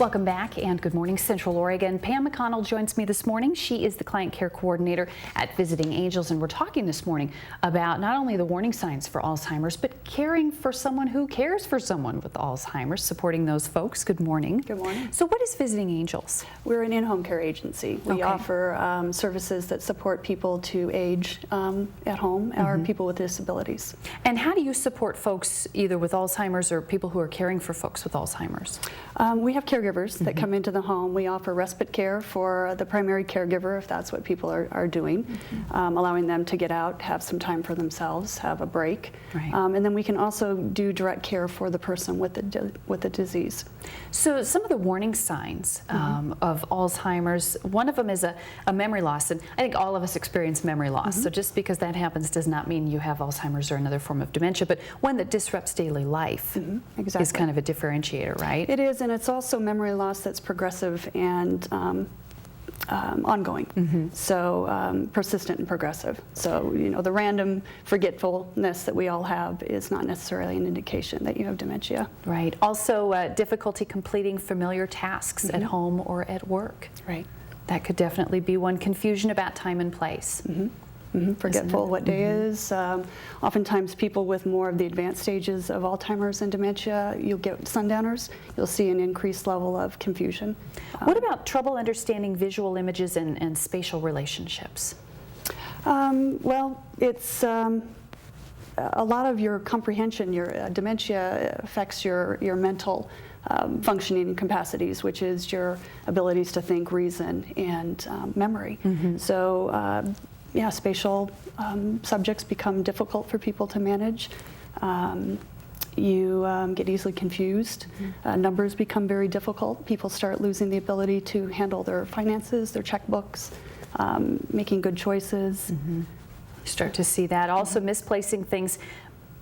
Welcome back and good morning, Central Oregon. Pam McConnell joins me this morning. She is the Client Care Coordinator at Visiting Angels, and we're talking this morning about not only the warning signs for Alzheimer's, but caring for someone who cares for someone with Alzheimer's, supporting those folks. Good morning. Good morning. So what is Visiting Angels? We're an in-home care agency. We offer services that support people to age at home or people with disabilities. And how do you support folks either with Alzheimer's or people who are caring for folks with Alzheimer's? We have caregivers that come into the home. We offer respite care for the primary caregiver if that's what people are doing, allowing them to get out, have some time for themselves, have a break. Right. And then we can also do direct care for the person with the disease. So some of the warning signs of Alzheimer's, one of them is a memory loss, and I think all of us experience memory loss. So just because that happens does not mean you have Alzheimer's or another form of dementia, but one that disrupts daily life Exactly. is kind of a differentiator, right? It is, and it's also memory loss that's progressive and ongoing, so persistent and progressive. So, you know, the random forgetfulness that we all have is not necessarily an indication that you have dementia. Right. Also, difficulty completing familiar tasks at home or at work. Right. That could definitely be one. Confusion about time and place. Forgetful what day is. Oftentimes people with more of the advanced stages of Alzheimer's and dementia, you'll get sundowners, you'll see an increased level of confusion. What about trouble understanding visual images and spatial relationships? Well, it's a lot of your comprehension. Your dementia affects your mental functioning capacities, which is your abilities to think, reason, and memory. So yeah, spatial subjects become difficult for people to manage. You get easily confused. Numbers become very difficult. People start losing the ability to handle their finances, their checkbooks, making good choices. Start to see that. Also misplacing things,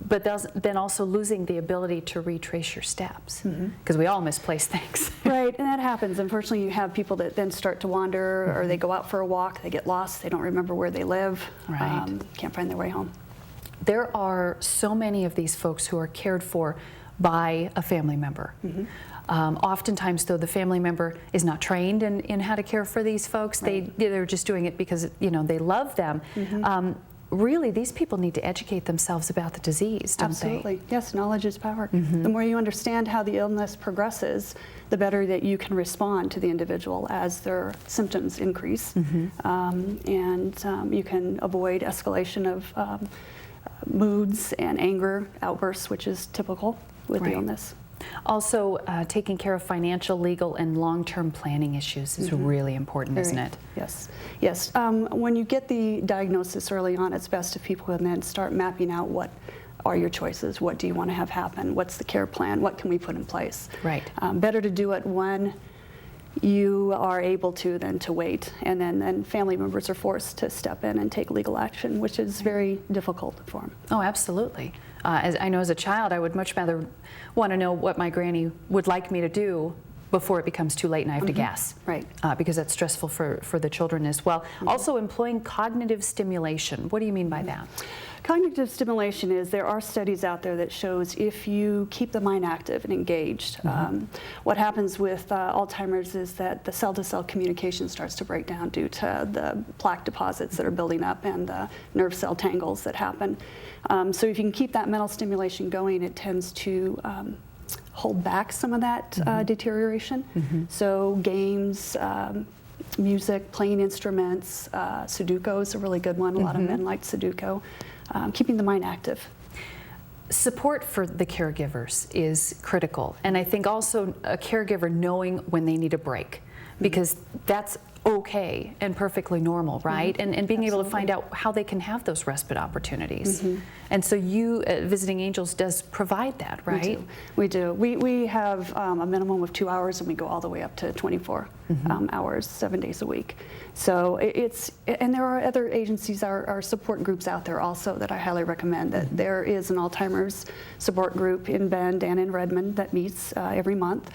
but then also losing the ability to retrace your steps, because we all misplace things. Right, and that happens. Unfortunately, you have people that then start to wander, or they go out for a walk, they get lost, they don't remember where they live, can't find their way home. There are so many of these folks who are cared for by a family member. Oftentimes, though, the family member is not trained in how to care for these folks. They're just doing it because, you know, they love them. Really, these people need to educate themselves about the disease, don't they? Absolutely. Yes, knowledge is power. The more you understand how the illness progresses, the better that you can respond to the individual as their symptoms increase. And you can avoid escalation of moods and anger outbursts, which is typical with the illness. Also, taking care of financial, legal, and long-term planning issues is really important, isn't it? Yes, yes. When you get the diagnosis early on, it's best if people can then start mapping out what are your choices, what do you want to have happen, what's the care plan, what can we put in place. Right. Better to do it when you are able to than to wait, and then family members are forced to step in and take legal action, which is very difficult for them. Oh, absolutely. As I know, as a child, I would much rather want to know what my granny would like me to do before it becomes too late and I have to guess. Right. Because that's stressful for the children as well. Also, employing cognitive stimulation. What do you mean by that? Cognitive stimulation is, there are studies out there that shows if you keep the mind active and engaged, what happens with Alzheimer's is that the cell-to-cell communication starts to break down due to the plaque deposits that are building up and the nerve cell tangles that happen. So if you can keep that mental stimulation going, it tends to hold back some of that deterioration. So games, music, playing instruments, Sudoku is a really good one. A lot of men like Sudoku. Keeping the mind active. Support for the caregivers is critical, and I think also a caregiver knowing when they need a break, because that's okay and perfectly normal, right? And being able to find out how they can have those respite opportunities. And so you, Visiting Angels, does provide that, right? We do. We have a minimum of 2 hours, and we go all the way up to 24 hours, 7 days a week. So and there are other agencies, our support groups out there also that I highly recommend. That there is an Alzheimer's support group in Bend and in Redmond that meets every month.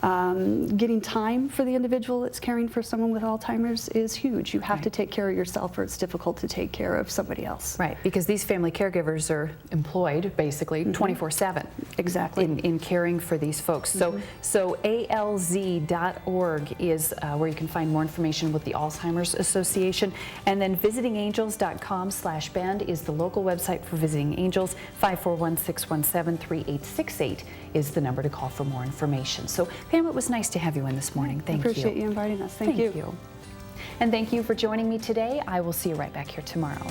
Getting time for the individual that's caring for someone with Alzheimer's is huge. You have to take care of yourself, or it's difficult to take care of somebody else. Right, because these family caregivers are employed basically 24/7. Exactly. In caring for these folks. So alz.org is where you can find more information with the Alzheimer's Association. And then visitingangels.com/bend is the local website for Visiting Angels. 541-617-3868 is the number to call for more information. So Pam, it was nice to have you in this morning. Thank you. Appreciate you inviting us. Thank you. And thank you for joining me today. I will see you right back here tomorrow.